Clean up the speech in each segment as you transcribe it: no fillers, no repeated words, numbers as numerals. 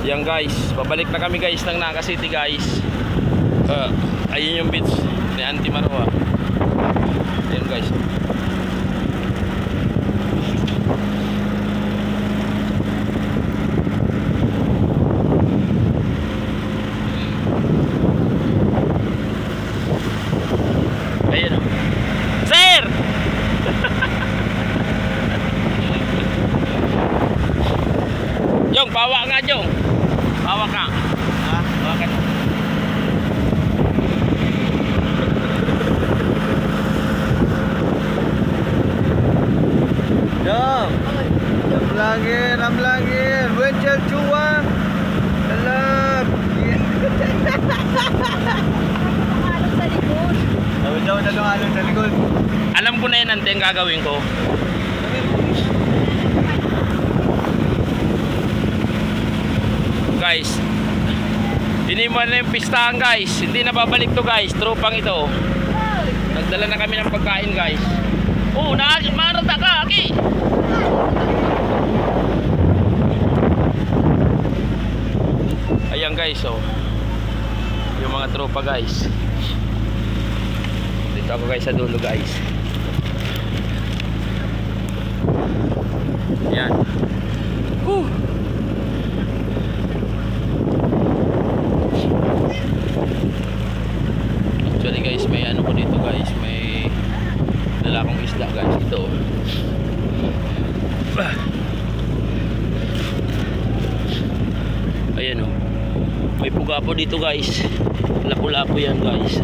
Yan guys, pabalik na kami guys ng Naga City guys. Ayun yung beach ni Auntie Marwa. Ayan guys. Ayan o. Sir! Jong, bawa nga Jong. Bawa ka. Ha? Bawa ka. Jom. Am langir. Wencel cuang. Dalam. Along sa likod. Daw alon sa likod. Alam ko na yan ante ang gagawin ko. Guys, iniwan na yung pistahan guys. Hindi na babalik to guys. Tropang ito. Nagdala na kami ng pagkain guys. Oh, marata ka, Aki. Ayan guys, oh. Yung mga tropa guys. Dito ako guys sa dulo guys. Ayan. Actually guys, may ano ko dito guys, may dala akong isda guys. Ito. Ayan o. May puga po dito guys. Lapu-lapu yan guys.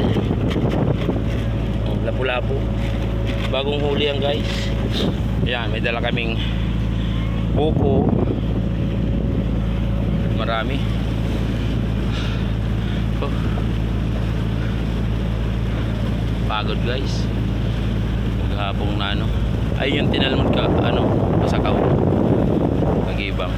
Oh, lapu-lapu. Bagong huli yan guys. Ayan, may dala kaming buko. Marami. Oh. Pagod guys. Maghapong na ano. Ayun yung tinalmod ka, ano, masakaw. Pag-ibang.